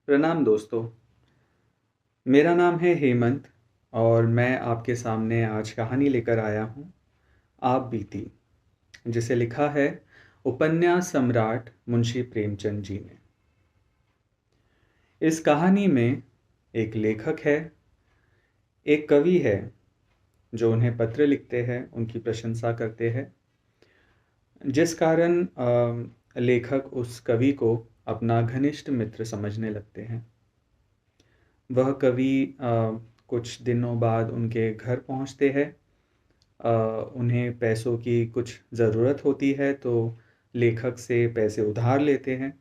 प्रणाम दोस्तों। मेरा नाम है हेमंत और मैं आपके सामने आज कहानी लेकर आया हूँ आप बीती, जिसे लिखा है उपन्यास सम्राट मुंशी प्रेमचंद जी ने। इस कहानी में एक लेखक है, एक कवि है जो उन्हें पत्र लिखते हैं, उनकी प्रशंसा करते हैं, जिस कारण लेखक उस कवि को अपना घनिष्ठ मित्र समझने लगते हैं। वह कवि कुछ दिनों बाद उनके घर पहुंचते हैं। उन्हें पैसों की कुछ ज़रूरत होती है तो लेखक से पैसे उधार लेते हैं।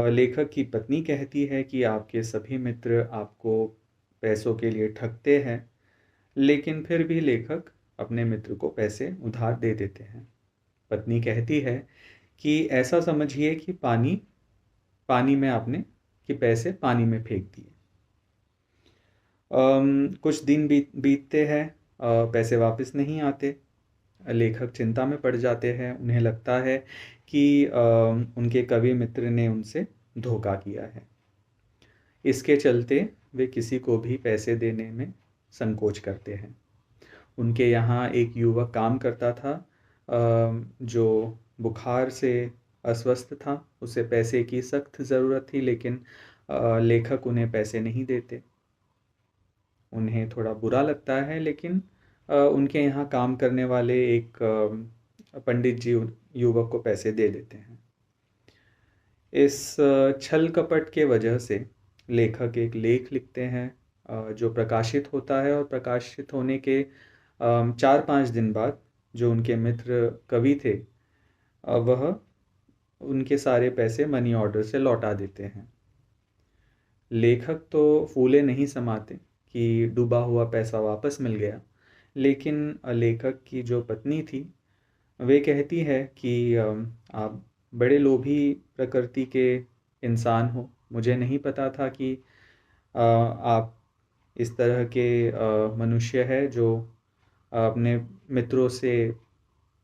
लेखक की पत्नी कहती है कि आपके सभी मित्र आपको पैसों के लिए ठगते हैं, लेकिन फिर भी लेखक अपने मित्र को पैसे उधार दे देते हैं। पत्नी कहती है कि ऐसा समझिए कि पानी पानी में आपने कि पैसे पानी में फेंक दिए। कुछ दिन बीतते हैं, पैसे वापस नहीं आते। लेखक चिंता में पड़ जाते हैं। उन्हें लगता है कि उनके कवि मित्र ने उनसे धोखा किया है। इसके चलते वे किसी को भी पैसे देने में संकोच करते हैं। उनके यहाँ एक युवक काम करता था, जो बुखार से अस्वस्थ था। उसे पैसे की सख्त ज़रूरत थी, लेकिन लेखक उन्हें पैसे नहीं देते। उन्हें थोड़ा बुरा लगता है, लेकिन उनके यहाँ काम करने वाले एक पंडित जी युवक को पैसे दे देते हैं। इस छल कपट के वजह से लेखक एक लेख लिखते हैं, जो प्रकाशित होता है। और प्रकाशित होने के 4-5 दिन बाद जो उनके मित्र कवि थे, वह उनके सारे पैसे मनी ऑर्डर से लौटा देते हैं। लेखक तो फूले नहीं समाते कि डूबा हुआ पैसा वापस मिल गया, लेकिन लेखक की जो पत्नी थी, वे कहती है कि आप बड़े लोभी प्रकृति के इंसान हो। मुझे नहीं पता था कि आप इस तरह के मनुष्य है जो अपने मित्रों से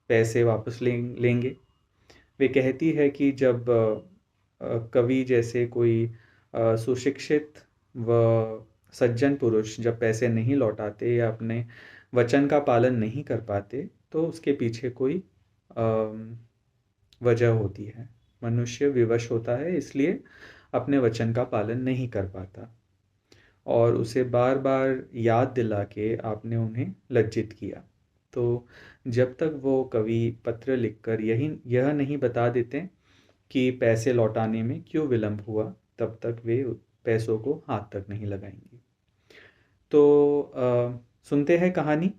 पैसे वापस लेंगे। वे कहती है कि जब कवि जैसे कोई सुशिक्षित व सज्जन पुरुष जब पैसे नहीं लौटाते या अपने वचन का पालन नहीं कर पाते, तो उसके पीछे कोई वजह होती है। मनुष्य विवश होता है, इसलिए अपने वचन का पालन नहीं कर पाता, और उसे बार बार याद दिला के आपने उन्हें लज्जित किया। तो जब तक वो कवि पत्र लिखकर यह नहीं बता देते कि पैसे लौटाने में क्यों विलंब हुआ, तब तक वे पैसों को हाथ तक नहीं लगाएंगे। तो सुनते हैं कहानी।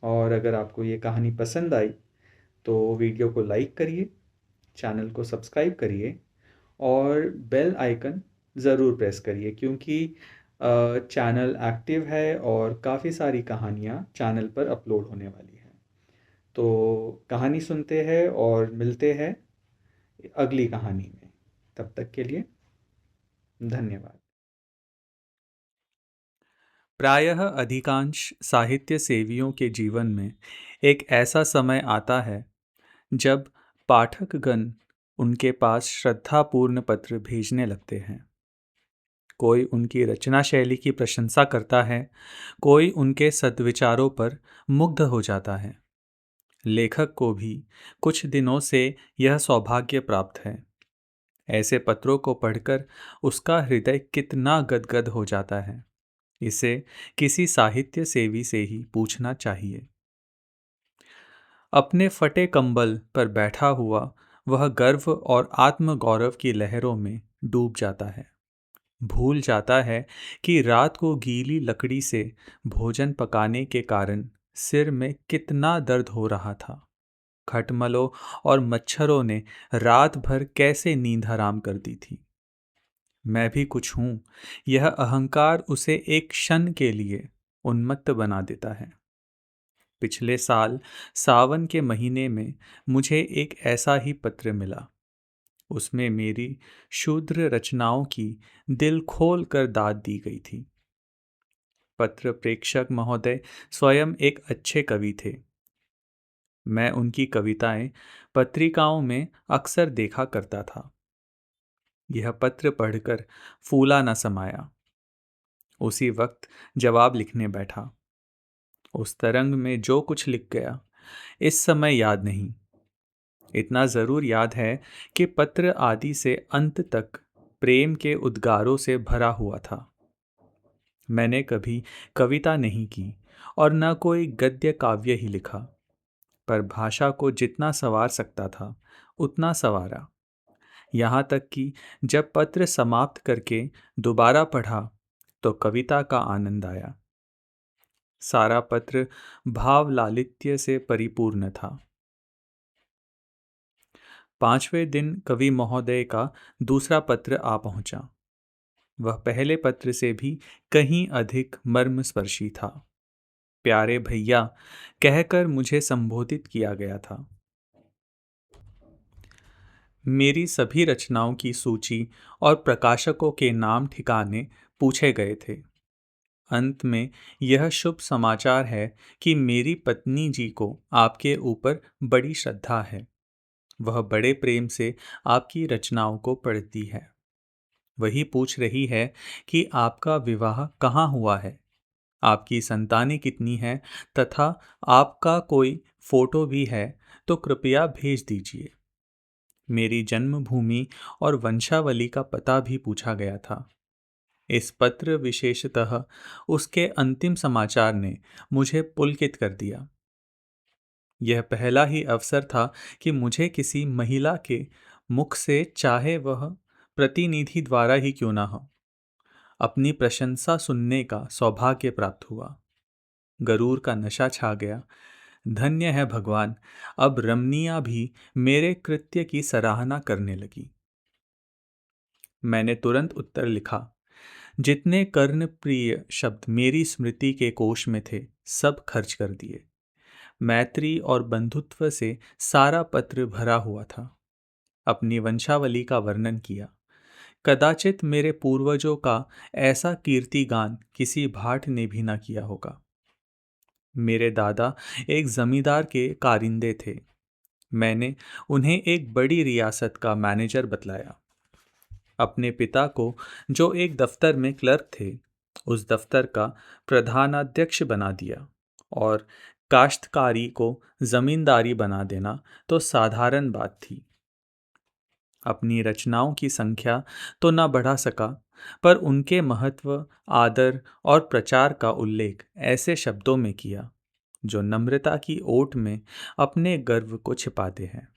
और अगर आपको ये कहानी पसंद आई तो वीडियो को लाइक करिए, चैनल को सब्सक्राइब करिए और बेल आइकन ज़रूर प्रेस करिए, क्योंकि चैनल एक्टिव है और काफ़ी सारी कहानियाँ चैनल पर अपलोड होने वाली हैं। तो कहानी सुनते हैं और मिलते हैं अगली कहानी में। तब तक के लिए धन्यवाद। प्रायः अधिकांश साहित्य सेवियों के जीवन में एक ऐसा समय आता है जब पाठकगण उनके पास श्रद्धापूर्ण पत्र भेजने लगते हैं। कोई उनकी रचना शैली की प्रशंसा करता है, कोई उनके सद्विचारों पर मुग्ध हो जाता है। लेखक को भी कुछ दिनों से यह सौभाग्य प्राप्त है। ऐसे पत्रों को पढ़कर उसका हृदय कितना गदगद हो जाता है, इसे किसी साहित्य सेवी से ही पूछना चाहिए। अपने फटे कंबल पर बैठा हुआ वह गर्व और आत्मगौरव की लहरों में डूब जाता है। भूल जाता है कि रात को गीली लकड़ी से भोजन पकाने के कारण सिर में कितना दर्द हो रहा था। खटमलों और मच्छरों ने रात भर कैसे नींद हराम कर दी थी। मैं भी कुछ हूं, यह अहंकार उसे एक क्षण के लिए उन्मत्त बना देता है। पिछले साल सावन के महीने में मुझे एक ऐसा ही पत्र मिला। उसमें मेरी शूद्र रचनाओं की दिल खोल कर दाद दी गई थी। पत्र प्रेषक महोदय स्वयं एक अच्छे कवि थे। मैं उनकी कविताएं पत्रिकाओं में अक्सर देखा करता था। यह पत्र पढ़कर फूला न समाया। उसी वक्त जवाब लिखने बैठा। उस तरंग में जो कुछ लिख गया इस समय याद नहीं। इतना जरूर याद है कि पत्र आदि से अंत तक प्रेम के उद्गारों से भरा हुआ था। मैंने कभी कविता नहीं की और न कोई गद्य काव्य ही लिखा, पर भाषा को जितना संवार सकता था उतना संवारा। यहाँ तक कि जब पत्र समाप्त करके दोबारा पढ़ा तो कविता का आनंद आया। सारा पत्र भाव लालित्य से परिपूर्ण था। 5वें दिन कवि महोदय का दूसरा पत्र आ पहुंचा। वह पहले पत्र से भी कहीं अधिक मर्मस्पर्शी था। प्यारे भैया कहकर मुझे संबोधित किया गया था। मेरी सभी रचनाओं की सूची और प्रकाशकों के नाम ठिकाने पूछे गए थे। अंत में यह शुभ समाचार है कि मेरी पत्नी जी को आपके ऊपर बड़ी श्रद्धा है। वह बड़े प्रेम से आपकी रचनाओं को पढ़ती है। वही पूछ रही है कि आपका विवाह कहाँ हुआ है, आपकी संतानें कितनी हैं, तथा आपका कोई फोटो भी है तो कृपया भेज दीजिए। मेरी जन्मभूमि और वंशावली का पता भी पूछा गया था। इस पत्र विशेषतः उसके अंतिम समाचार ने मुझे पुलकित कर दिया। यह पहला ही अवसर था कि मुझे किसी महिला के मुख से, चाहे वह प्रतिनिधि द्वारा ही क्यों ना हो, अपनी प्रशंसा सुनने का सौभाग्य प्राप्त हुआ। गरूर का नशा छा गया। धन्य है भगवान, अब रमनिया भी मेरे कृत्य की सराहना करने लगी। मैंने तुरंत उत्तर लिखा। जितने कर्णप्रिय शब्द मेरी स्मृति के कोश में थे सब खर्च कर दिए। मैत्री और बंधुत्व से सारा पत्र भरा हुआ था। अपनी वंशावली का वर्णन किया। कदाचित मेरे पूर्वजों का ऐसा कीर्तिगान किसी भाट ने भी ना किया होगा। मेरे दादा एक जमींदार के कारिंदे थे। मैंने उन्हें एक बड़ी रियासत का मैनेजर बतलाया। अपने पिता को, जो एक दफ्तर में क्लर्क थे, उस दफ्तर का प्रधानाध्यक्ष बना दिया। और काश्तकारी को जमींदारी बना देना तो साधारण बात थी। अपनी रचनाओं की संख्या तो न बढ़ा सका, पर उनके महत्व, आदर और प्रचार का उल्लेख ऐसे शब्दों में किया जो नम्रता की ओट में अपने गर्व को छिपाते हैं।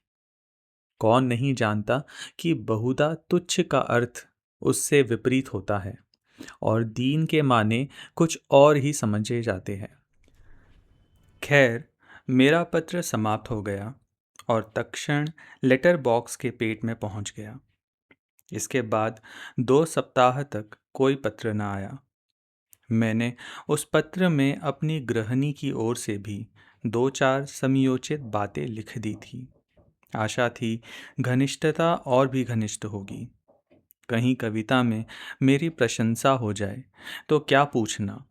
कौन नहीं जानता कि बहुधा तुच्छ का अर्थ उससे विपरीत होता है और दीन के माने कुछ और ही समझे जाते हैं। खैर, मेरा पत्र समाप्त हो गया और तत्क्षण लेटर बॉक्स के पेट में पहुंच गया। इसके बाद 2 सप्ताह तक कोई पत्र न आया। मैंने उस पत्र में अपनी गृहिणी की ओर से भी 2-4 समयोचित बातें लिख दी थी। आशा थी घनिष्ठता और भी घनिष्ठ होगी। कहीं कविता में मेरी प्रशंसा हो जाए तो क्या पूछना,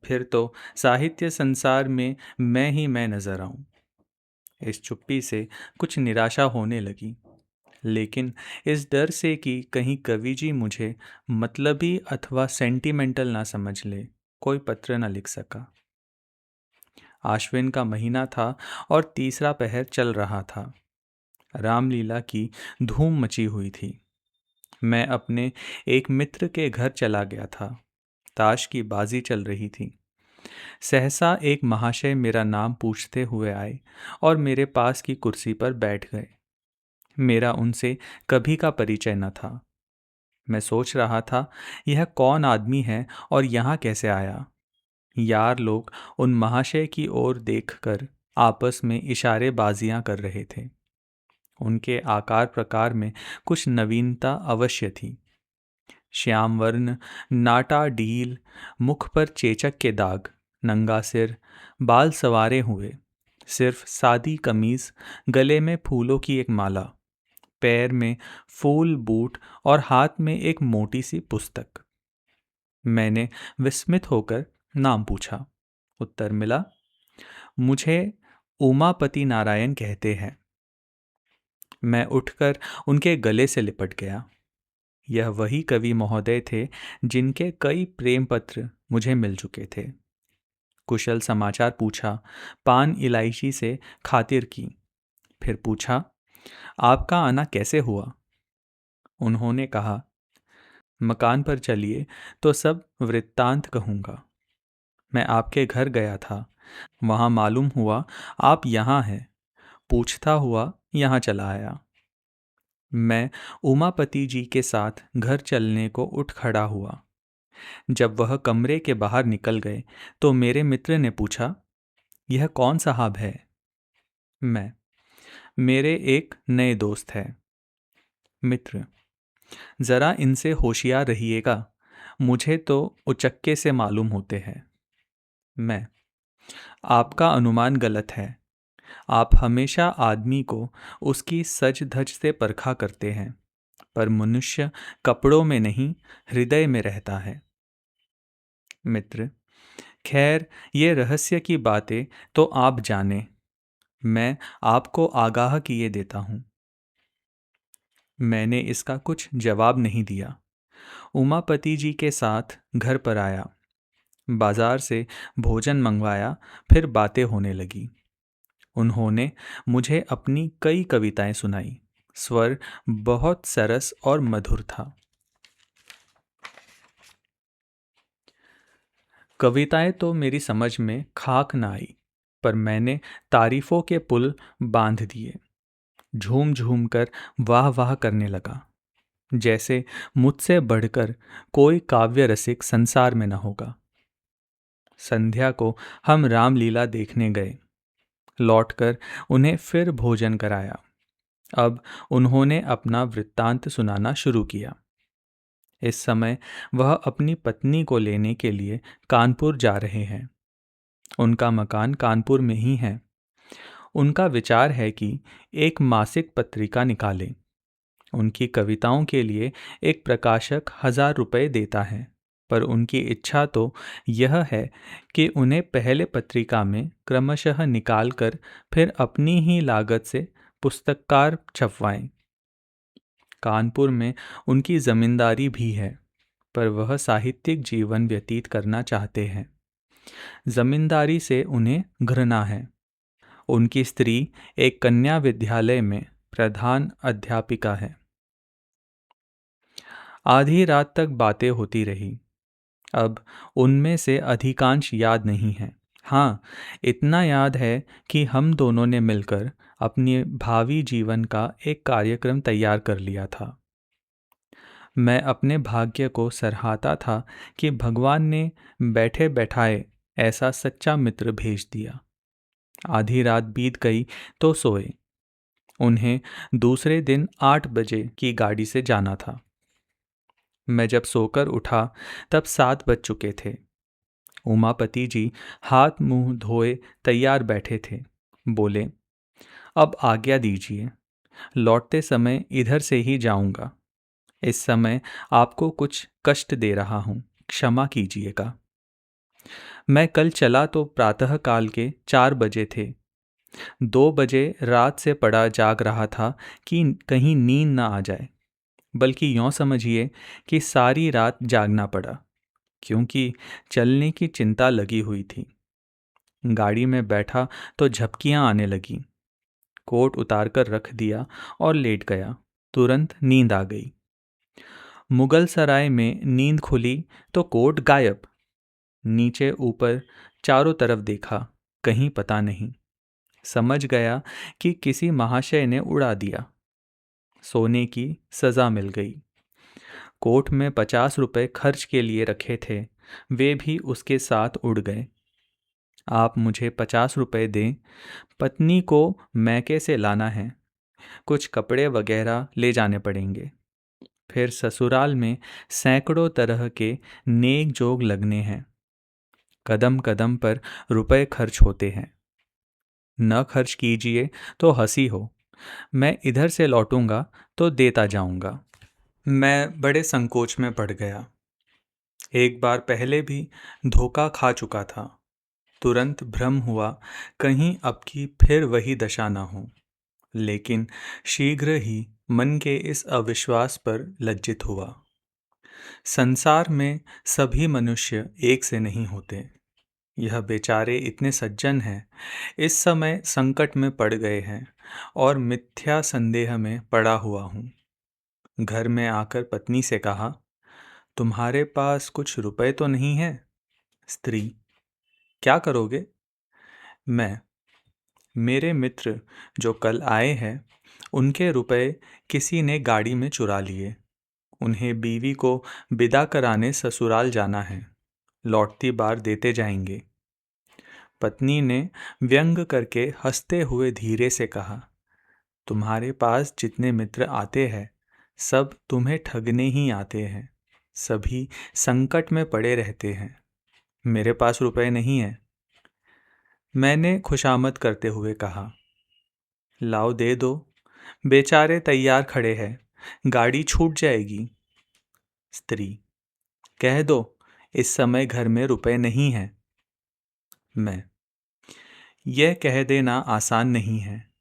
फिर तो साहित्य संसार में मैं ही मैं नजर आऊं। इस चुप्पी से कुछ निराशा होने लगी, लेकिन इस डर से कि कहीं कवि जी मुझे मतलबी अथवा सेंटिमेंटल ना समझ ले, कोई पत्र न लिख सका। आश्विन का महीना था और तीसरा पहर चल रहा था। रामलीला की धूम मची हुई थी। मैं अपने एक मित्र के घर चला गया था। ताश की बाजी चल रही थी। सहसा एक महाशय मेरा नाम पूछते हुए आए और मेरे पास की कुर्सी पर बैठ गए। मेरा उनसे कभी का परिचय न था। मैं सोच रहा था यह कौन आदमी है और यहाँ कैसे आया। यार लोग उन महाशय की ओर देखकर आपस में इशारे बाजियां कर रहे थे। उनके आकार प्रकार में कुछ नवीनता अवश्य थी। श्याम वर्ण, नाटा ढील, मुख पर चेचक के दाग, नंगा सिर, बाल संवारे हुए, सिर्फ सादी कमीज, गले में फूलों की एक माला, पैर में फूल बूट और हाथ में एक मोटी सी पुस्तक। मैंने विस्मित होकर नाम पूछा। उत्तर मिला, मुझे उमापति नारायण कहते हैं। मैं उठकर उनके गले से लिपट गया। यह वही कवि महोदय थे जिनके कई प्रेम पत्र मुझे मिल चुके थे। कुशल समाचार पूछा, पान इलायची से खातिर की। फिर पूछा, आपका आना कैसे हुआ? उन्होंने कहा, मकान पर चलिए तो सब वृत्तांत कहूँगा। मैं आपके घर गया था, वहाँ मालूम हुआ आप यहाँ हैं। पूछता हुआ यहाँ चला आया। मैं उमापति जी के साथ घर चलने को उठ खड़ा हुआ। जब वह कमरे के बाहर निकल गए तो मेरे मित्र ने पूछा, यह कौन साहब है? मैं, मेरे एक नए दोस्त है। मित्र, जरा इनसे होशियार रहिएगा, मुझे तो उचक्के से मालूम होते हैं। मैं, आपका अनुमान गलत है। आप हमेशा आदमी को उसकी सज धज से परखा करते हैं, पर मनुष्य कपड़ों में नहीं, हृदय में रहता है। मित्र, खैर ये रहस्य की बातें तो आप जाने, मैं आपको आगाह किए देता हूँ। मैंने इसका कुछ जवाब नहीं दिया। उमापति जी के साथ घर पर आया, बाजार से भोजन मंगवाया, फिर बातें होने लगी। उन्होंने मुझे अपनी कई कविताएं सुनाई। स्वर बहुत सरस और मधुर था। कविताएं तो मेरी समझ में खाक न आई, पर मैंने तारीफों के पुल बांध दिए। झूम झूम कर वाह वाह करने लगा, जैसे मुझसे बढ़कर कोई काव्य रसिक संसार में न होगा। संध्या को हम रामलीला देखने गए। लौटकर उन्हें फिर भोजन कराया। अब उन्होंने अपना वृत्तांत सुनाना शुरू किया। इस समय वह अपनी पत्नी को लेने के लिए कानपुर जा रहे हैं। उनका मकान कानपुर में ही है। उनका विचार है कि एक मासिक पत्रिका निकालें। उनकी कविताओं के लिए एक प्रकाशक 1000 रुपये देता है, पर उनकी इच्छा तो यह है कि उन्हें पहले पत्रिका में क्रमशः निकालकर फिर अपनी ही लागत से पुस्तककार छपवाएं। कानपुर में उनकी जमींदारी भी है, पर वह साहित्यिक जीवन व्यतीत करना चाहते हैं। जमींदारी से उन्हें घृणा है। उनकी स्त्री एक कन्या विद्यालय में प्रधान अध्यापिका है। आधी रात तक बातें होती रही। अब उनमें से अधिकांश याद नहीं है। हाँ, इतना याद है कि हम दोनों ने मिलकर अपने भावी जीवन का एक कार्यक्रम तैयार कर लिया था। मैं अपने भाग्य को सराहता था कि भगवान ने बैठे बैठाए ऐसा सच्चा मित्र भेज दिया। आधी रात बीत गई तो सोए। उन्हें दूसरे दिन 8 बजे की गाड़ी से जाना था। मैं जब सोकर उठा तब 7 बज चुके थे। उमापति जी हाथ मुंह धोए तैयार बैठे थे। बोले, अब आज्ञा दीजिए, लौटते समय इधर से ही जाऊंगा। इस समय आपको कुछ कष्ट दे रहा हूं, क्षमा कीजिएगा। मैं कल चला तो प्रातःकाल के 4 बजे थे। 2 बजे रात से पड़ा जाग रहा था कि कहीं नींद ना आ जाए, बल्कि यों समझिए कि सारी रात जागना पड़ा, क्योंकि चलने की चिंता लगी हुई थी। गाड़ी में बैठा तो झपकियां आने लगीं। कोट उतार कर रख दिया और लेट गया। तुरंत नींद आ गई। मुगल सराय में नींद खुली तो कोट गायब। नीचे ऊपर चारों तरफ देखा, कहीं पता नहीं। समझ गया कि किसी महाशय ने उड़ा दिया। सोने की सजा मिल गई। कोट में 50 रुपए खर्च के लिए रखे थे, वे भी उसके साथ उड़ गए। आप मुझे 50 रुपए दें, पत्नी को मैके से लाना है, कुछ कपड़े वगैरह ले जाने पड़ेंगे। फिर ससुराल में सैकड़ों तरह के नेक जोग लगने हैं। कदम कदम पर रुपए खर्च होते हैं। न खर्च कीजिए तो हंसी हो। मैं इधर से लौटूंगा तो देता जाऊंगा। मैं बड़े संकोच में पड़ गया। एक बार पहले भी धोखा खा चुका था। तुरंत भ्रम हुआ कहीं अब की फिर वही दशा न हो। लेकिन शीघ्र ही मन के इस अविश्वास पर लज्जित हुआ। संसार में सभी मनुष्य एक से नहीं होते। यह बेचारे इतने सज्जन हैं, इस समय संकट में पड़ गए हैं और मिथ्या संदेह में पड़ा हुआ हूँ। घर में आकर पत्नी से कहा, तुम्हारे पास कुछ रुपए तो नहीं है? स्त्री, क्या करोगे? मैं, मेरे मित्र जो कल आए हैं, उनके रुपए किसी ने गाड़ी में चुरा लिए। उन्हें बीवी को विदा कराने ससुराल जाना है, लौटती बार देते जाएंगे। पत्नी ने व्यंग करके हंसते हुए धीरे से कहा, तुम्हारे पास जितने मित्र आते हैं सब तुम्हें ठगने ही आते हैं, सभी संकट में पड़े रहते हैं। मेरे पास रुपए नहीं है। मैंने खुशामद करते हुए कहा, लाओ दे दो, बेचारे तैयार खड़े हैं, गाड़ी छूट जाएगी। स्त्री, कह दो इस समय घर में रुपए नहीं हैं। मैं, यह कह देना आसान नहीं है।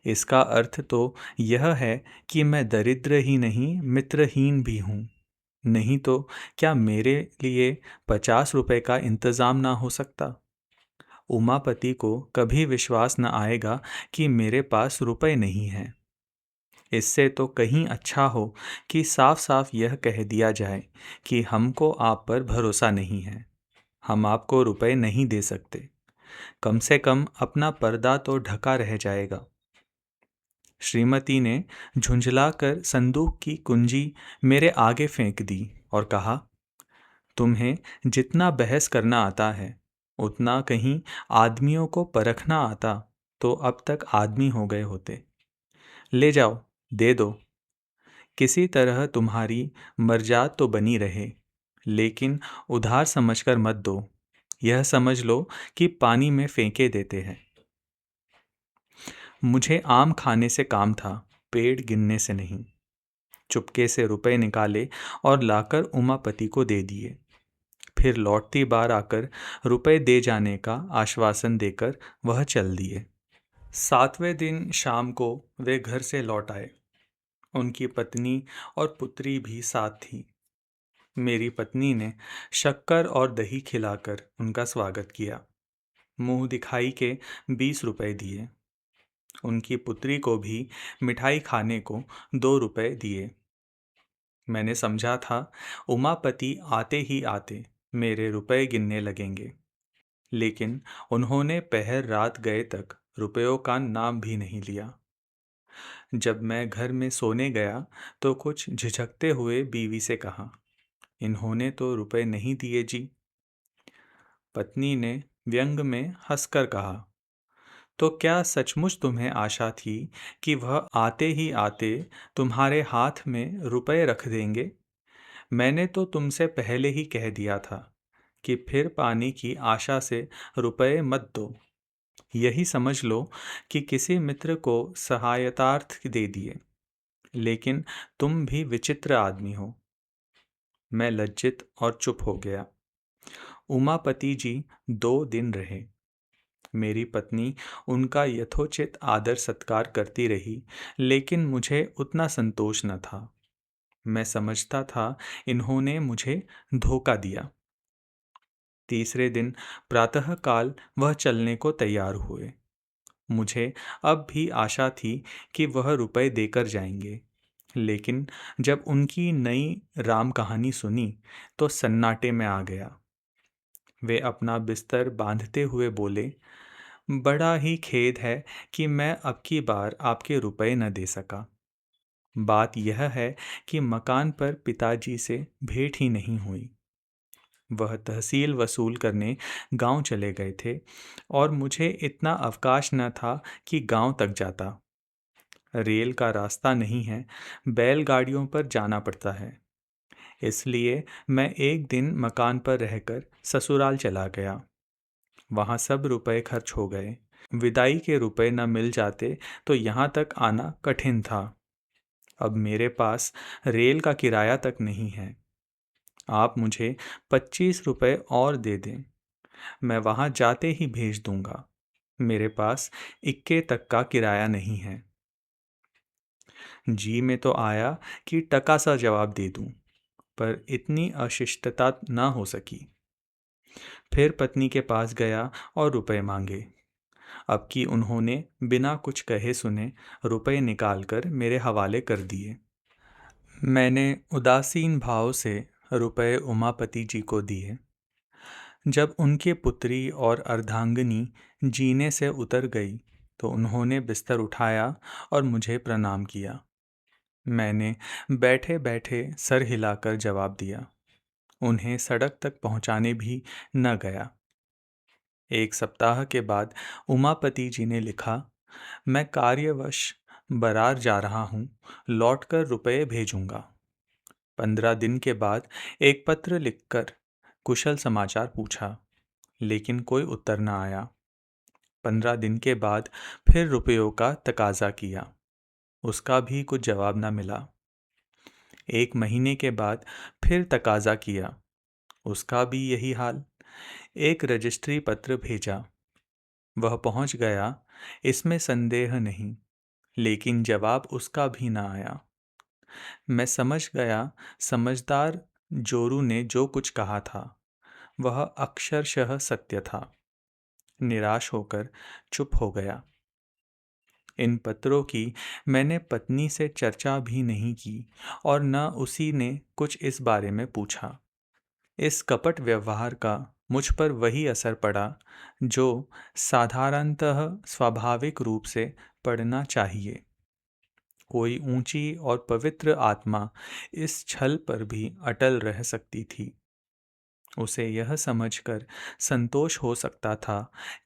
इसका अर्थ तो यह है कि मैं दरिद्र ही नहीं मित्रहीन भी हूँ। नहीं तो क्या मेरे लिए 50 रुपए का इंतजाम ना हो सकता? उमापति को कभी विश्वास न आएगा कि मेरे पास रुपए नहीं हैं। इससे तो कहीं अच्छा हो कि साफ साफ यह कह दिया जाए कि हमको आप पर भरोसा नहीं है, हम आपको रुपए नहीं दे सकते। कम से कम अपना पर्दा तो ढका रह जाएगा। श्रीमती ने झुंझलाकर संदूक की कुंजी मेरे आगे फेंक दी और कहा, तुम्हें जितना बहस करना आता है उतना कहीं आदमियों को परखना आता तो अब तक आदमी हो गए होते। ले जाओ, दे दो। किसी तरह तुम्हारी मर्जाद तो बनी रहे, लेकिन उधार समझकर मत दो। यह समझ लो कि पानी में फेंके देते हैं। मुझे आम खाने से काम था, पेड़ गिनने से नहीं। चुपके से रुपए निकाले और लाकर उमापति को दे दिए। फिर लौटती बार आकर रुपए दे जाने का आश्वासन देकर वह चल दिए। 7वें दिन शाम को वे घर से लौट आए। उनकी पत्नी और पुत्री भी साथ थी। मेरी पत्नी ने शक्कर और दही खिलाकर उनका स्वागत किया। मुंह दिखाई के 20 रुपए दिए। उनकी पुत्री को भी मिठाई खाने को 2 रुपए दिए। मैंने समझा था उमापति आते ही आते मेरे रुपए गिनने लगेंगे, लेकिन उन्होंने पहर रात गए तक रुपयों का नाम भी नहीं लिया। जब मैं घर में सोने गया तो कुछ झिझकते हुए बीवी से कहा, इन्होंने तो रुपए नहीं दिए जी। पत्नी ने व्यंग में हंसकर कहा, तो क्या सचमुच तुम्हें आशा थी कि वह आते ही आते तुम्हारे हाथ में रुपए रख देंगे? मैंने तो तुमसे पहले ही कह दिया था कि फिर पानी की आशा से रुपए मत दो। यही समझ लो कि किसी मित्र को सहायतार्थ दे दिए। लेकिन तुम भी विचित्र आदमी हो। मैं लज्जित और चुप हो गया। उमापति जी 2 दिन रहे। मेरी पत्नी उनका यथोचित आदर सत्कार करती रही, लेकिन मुझे उतना संतोष न था। मैं समझता था इन्होंने मुझे धोखा दिया। तीसरे दिन प्रातःकाल वह चलने को तैयार हुए। मुझे अब भी आशा थी कि वह रुपए देकर जाएंगे, लेकिन जब उनकी नई राम कहानी सुनी तो सन्नाटे में आ गया। वे अपना बिस्तर बांधते हुए बोले, बड़ा ही खेद है कि मैं अब की बार आपके रुपए न दे सका। बात यह है कि मकान पर पिताजी से भेंट ही नहीं हुई। वह तहसील वसूल करने गांव चले गए थे और मुझे इतना अवकाश न था कि गांव तक जाता। रेल का रास्ता नहीं है, बैलगाड़ियों पर जाना पड़ता है। इसलिए मैं एक दिन मकान पर रहकर ससुराल चला गया। वहाँ सब रुपए खर्च हो गए। विदाई के रुपए न मिल जाते तो यहाँ तक आना कठिन था। अब मेरे पास रेल का किराया तक नहीं है। आप मुझे 25 रुपए और दे दें, मैं वहाँ जाते ही भेज दूंगा। मेरे पास इक्के तक का किराया नहीं है। जी में तो आया कि टका सा जवाब दे दूं, पर इतनी अशिष्टता ना हो सकी। फिर पत्नी के पास गया और रुपए मांगे। अब कि उन्होंने बिना कुछ कहे सुने रुपए निकालकर मेरे हवाले कर दिए। मैंने उदासीन भाव से रुपए उमापति जी को दिए। जब उनके पुत्री और अर्धांगिनी जीने से उतर गई तो उन्होंने बिस्तर उठाया और मुझे प्रणाम किया। मैंने बैठे बैठे सर हिलाकर जवाब दिया। उन्हें सड़क तक पहुंचाने भी न गया। एक सप्ताह के बाद उमापति जी ने लिखा, मैं कार्यवश बरार जा रहा हूँ, लौटकर रुपए भेजूंगा। 15 दिन के बाद एक पत्र लिखकर कुशल समाचार पूछा, लेकिन कोई उत्तर न आया। 15 दिन के बाद फिर रुपयों का तकाजा किया, उसका भी कुछ जवाब न मिला। 1 महीने के बाद फिर तकाजा किया, उसका भी यही हाल। एक रजिस्ट्री पत्र भेजा, वह पहुंच गया, इसमें संदेह नहीं, लेकिन जवाब उसका भी ना आया। मैं समझ गया, समझदार जोरू ने जो कुछ कहा था वह अक्षरशः सत्य था। निराश होकर चुप हो गया। इन पत्रों की मैंने पत्नी से चर्चा भी नहीं की और न उसी ने कुछ इस बारे में पूछा। इस कपट व्यवहार का मुझ पर वही असर पड़ा जो साधारणतः स्वाभाविक रूप से पड़ना चाहिए। कोई ऊंची और पवित्र आत्मा इस छल पर भी अटल रह सकती थी। उसे यह समझकर संतोष हो सकता था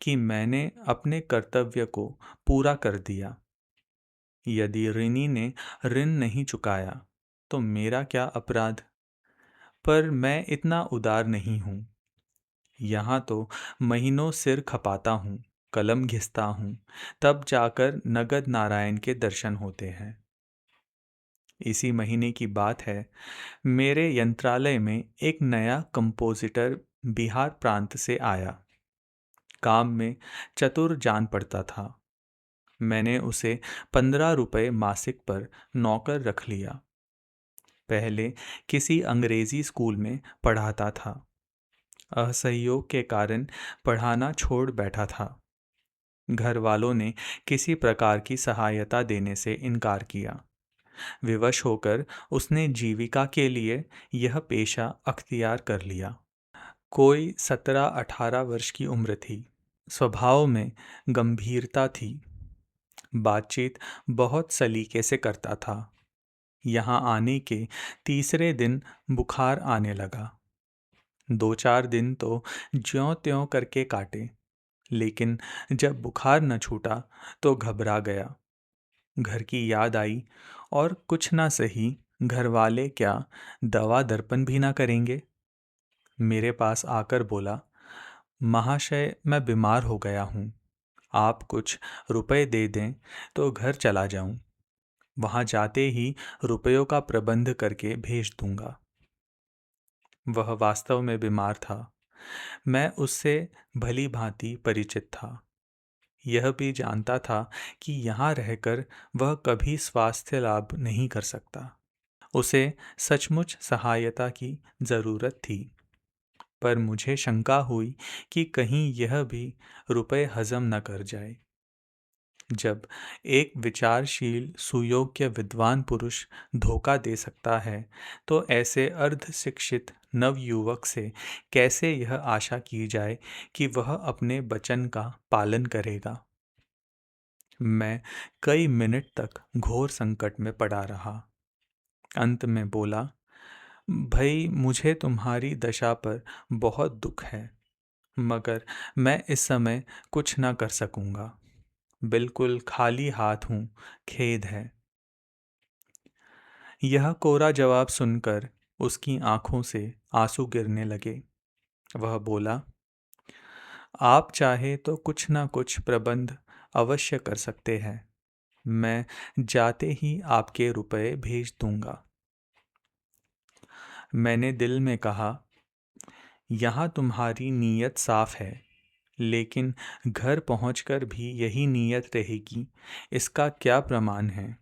कि मैंने अपने कर्तव्य को पूरा कर दिया। यदि ऋणी ने ऋण नहीं चुकाया तो मेरा क्या अपराध? पर मैं इतना उदार नहीं हूँ। यहाँ तो महीनों सिर खपाता हूँ, कलम घिसता हूँ, तब जाकर नगद नारायण के दर्शन होते हैं। इसी महीने की बात है, मेरे यंत्रालय में एक नया कंपोजिटर बिहार प्रांत से आया। काम में चतुर जान पड़ता था। मैंने उसे 15 रुपए मासिक पर नौकर रख लिया। पहले किसी अंग्रेजी स्कूल में पढ़ाता था। असहयोग के कारण पढ़ाना छोड़ बैठा था। घर वालों ने किसी प्रकार की सहायता देने से इनकार किया। विवश होकर उसने जीविका के लिए यह पेशा अख्तियार कर लिया। कोई 17-18 वर्ष की उम्र थी। स्वभाव में गंभीरता थी। बातचीत बहुत सलीके से करता था। यहाँ आने के तीसरे दिन बुखार आने लगा। 2-4 दिन तो ज्यों-त्यों करके काटे, लेकिन जब बुखार न छूटा तो घबरा गया। घर की याद आई और कुछ ना सही घर वाले क्या दवा दर्पण भी ना करेंगे। मेरे पास आकर बोला, महाशय मैं बीमार हो गया हूँ, आप कुछ रुपए दे दें तो घर चला जाऊं। वहां जाते ही रुपयों का प्रबंध करके भेज दूंगा। वह वास्तव में बीमार था। मैं उससे भली भांति परिचित था। यह भी जानता था कि यहाँ रहकर वह कभी स्वास्थ्य लाभ नहीं कर सकता। उसे सचमुच सहायता की जरूरत थी, पर मुझे शंका हुई कि कहीं यह भी रुपए हजम न कर जाए। जब एक विचारशील सुयोग्य विद्वान पुरुष धोखा दे सकता है तो ऐसे अर्ध शिक्षित नवयुवक से कैसे यह आशा की जाए कि वह अपने वचन का पालन करेगा। मैं कई मिनट तक घोर संकट में पड़ा रहा। अंत में बोला, भाई मुझे तुम्हारी दशा पर बहुत दुख है, मगर मैं इस समय कुछ ना कर सकूंगा। बिल्कुल खाली हाथ हूं, खेद है। यह कोरा जवाब सुनकर उसकी आंखों से आंसू गिरने लगे। वह बोला, आप चाहे तो कुछ ना कुछ प्रबंध अवश्य कर सकते हैं। मैं जाते ही आपके रुपए भेज दूंगा। मैंने दिल में कहा, यहाँ तुम्हारी नीयत साफ है, लेकिन घर पहुंचकर भी यही नीयत रहेगी, इसका क्या प्रमाण है?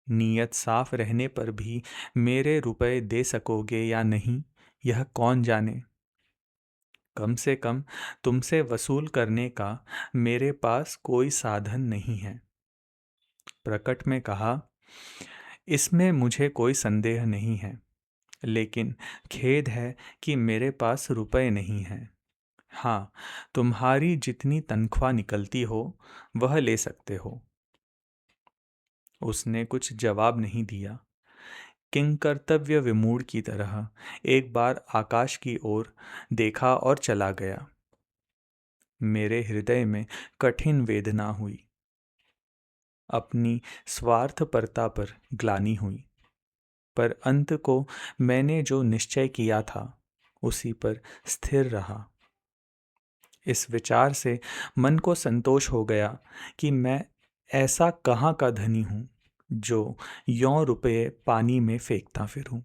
नीयत साफ रहने पर भी मेरे रुपए दे सकोगे या नहीं, यह कौन जाने। कम से कम तुमसे वसूल करने का मेरे पास कोई साधन नहीं है। प्रकट में कहा, इसमें मुझे कोई संदेह नहीं है, लेकिन खेद है कि मेरे पास रुपए नहीं हैं। हाँ, तुम्हारी जितनी तनख्वाह निकलती हो वह ले सकते हो। उसने कुछ जवाब नहीं दिया। किंकर्तव्य विमूढ़ की तरह एक बार आकाश की ओर देखा और चला गया। मेरे हृदय में कठिन वेदना हुई। अपनी स्वार्थपरता पर ग्लानि हुई, पर अंत को मैंने जो निश्चय किया था उसी पर स्थिर रहा। इस विचार से मन को संतोष हो गया कि मैं ऐसा कहाँ का धनी हूँ जो यों रुपये पानी में फेंकता फिरूं।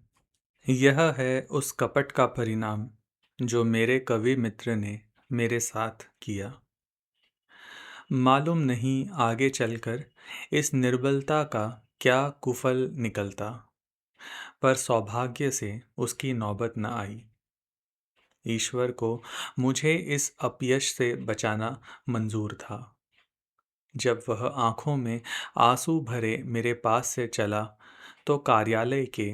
यह है उस कपट का परिणाम जो मेरे कवि मित्र ने मेरे साथ किया। मालूम नहीं आगे चलकर इस निर्बलता का क्या कुफल निकलता, पर सौभाग्य से उसकी नौबत न आई। ईश्वर को मुझे इस अपयश से बचाना मंजूर था। जब वह आंखों में आंसू भरे मेरे पास से चला तो कार्यालय के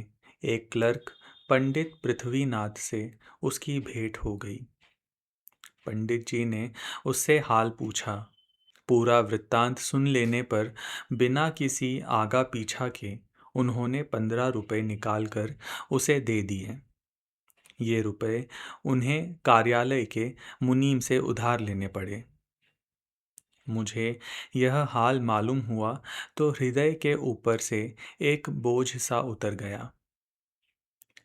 एक क्लर्क पंडित पृथ्वीनाथ से उसकी भेंट हो गई। पंडित जी ने उससे हाल पूछा। पूरा वृत्तांत सुन लेने पर बिना किसी आगा पीछा के उन्होंने 15 रुपए निकालकर उसे दे दिए। ये रुपए उन्हें कार्यालय के मुनीम से उधार लेने पड़े। मुझे यह हाल मालूम हुआ तो हृदय के ऊपर से एक बोझ सा उतर गया।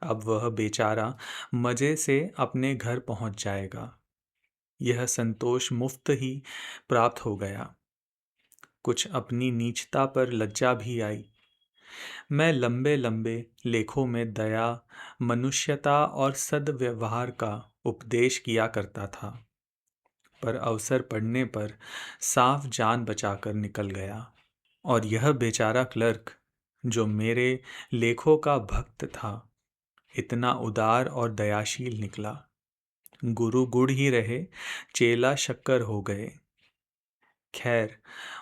अब वह बेचारा मजे से अपने घर पहुंच जाएगा, यह संतोष मुफ्त ही प्राप्त हो गया। कुछ अपनी नीचता पर लज्जा भी आई। मैं लंबे लंबे लेखों में दया, मनुष्यता और सद्व्यवहार का उपदेश किया करता था, पर अवसर पड़ने पर साफ जान बचाकर निकल गया। और यह बेचारा क्लर्क जो मेरे लेखों का भक्त था, इतना उदार और दयाशील निकला। गुरु गुड़ ही रहे, चेला शक्कर हो गए। खैर,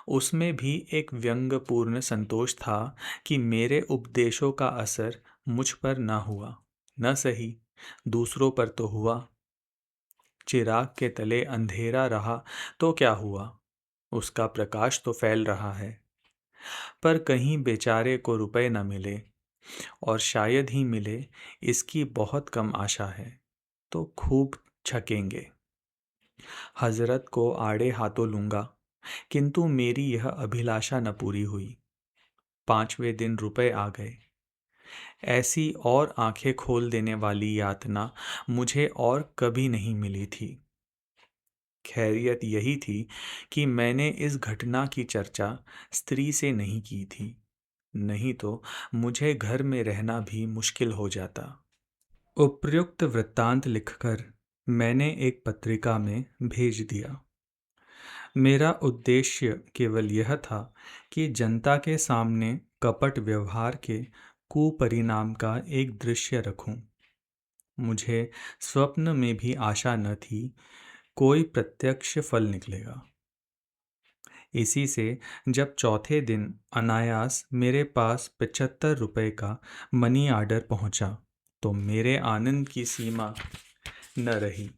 उसमें भी एक व्यंग्यपूर्ण संतोष था कि मेरे उपदेशों का असर मुझ पर न हुआ। न सही, दूसरों पर तो हुआ। चिराग के तले अंधेरा रहा तो क्या हुआ, उसका प्रकाश तो फैल रहा है। पर कहीं बेचारे को रुपए न मिले, और शायद ही मिले, इसकी बहुत कम आशा है। तो खूब छकेंगे। हजरत को आड़े हाथों लूंगा, किंतु मेरी यह अभिलाषा न पूरी हुई। 5वें दिन रुपए आ गए। ऐसी और आंखें खोल देने वाली यातना मुझे और कभी नहीं मिली थी। खैरियत यही थी कि मैंने इस घटना की चर्चा स्त्री से नहीं की थी, नहीं तो मुझे घर में रहना भी मुश्किल हो जाता। उपर्युक्त वृत्तांत लिखकर मैंने एक पत्रिका में भेज दिया। मेरा उद्देश्य केवल यह था कि जनता के सामने कपट व्यवहार के कुपरिणाम का एक दृश्य रखूं। मुझे स्वप्न में भी आशा न थी कोई प्रत्यक्ष फल निकलेगा। इसी से जब चौथे दिन अनायास मेरे पास 75 रुपए का मनी आर्डर पहुंचा तो मेरे आनंद की सीमा न रही।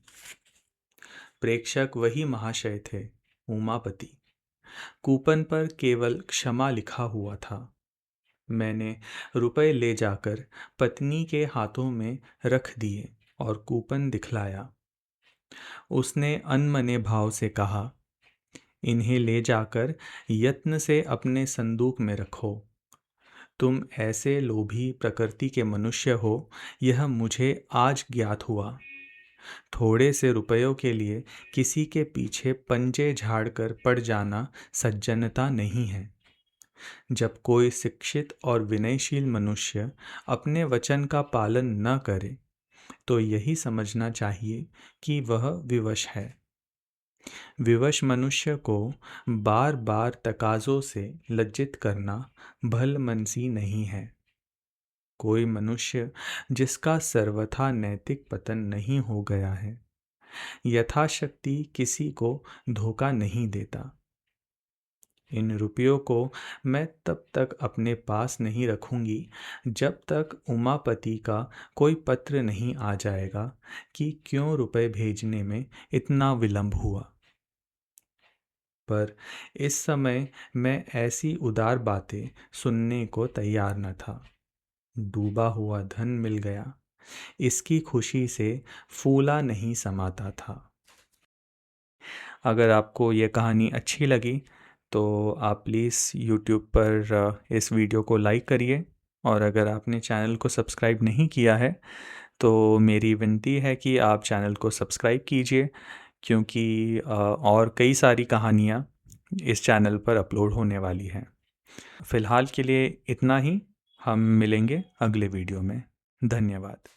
प्रेषक वही महाशय थे, उमापति। कूपन पर केवल क्षमा लिखा हुआ था। मैंने रुपए ले जाकर पत्नी के हाथों में रख दिए और कूपन दिखलाया। उसने अनमने भाव से कहा, इन्हें ले जाकर यत्न से अपने संदूक में रखो। तुम ऐसे लोभी प्रकृति के मनुष्य हो, यह मुझे आज ज्ञात हुआ। थोड़े से रुपयों के लिए किसी के पीछे पंजे झाड़कर पड़ जाना सज्जनता नहीं है। जब कोई शिक्षित और विनयशील मनुष्य अपने वचन का पालन न करे तो यही समझना चाहिए कि वह विवश है। विवश मनुष्य को बार बार तकाज़ों से लज्जित करना भलमनसी नहीं है। कोई मनुष्य जिसका सर्वथा नैतिक पतन नहीं हो गया है, यथाशक्ति किसी को धोखा नहीं देता। इन रुपयों को मैं तब तक अपने पास नहीं रखूंगी जब तक उमापति का कोई पत्र नहीं आ जाएगा कि क्यों रुपए भेजने में इतना विलंब हुआ। पर इस समय मैं ऐसी उदार बातें सुनने को तैयार न था। डूबा हुआ धन मिल गया, इसकी खुशी से फूला नहीं समाता था। अगर आपको ये कहानी अच्छी लगी तो आप प्लीज़ यूट्यूब पर इस वीडियो को लाइक करिए, और अगर आपने चैनल को सब्सक्राइब नहीं किया है तो मेरी विनती है कि आप चैनल को सब्सक्राइब कीजिए, क्योंकि और कई सारी कहानियाँ इस चैनल पर अपलोड होने वाली हैं। फ़िलहाल के लिए इतना ही। हम मिलेंगे अगले वीडियो में। धन्यवाद।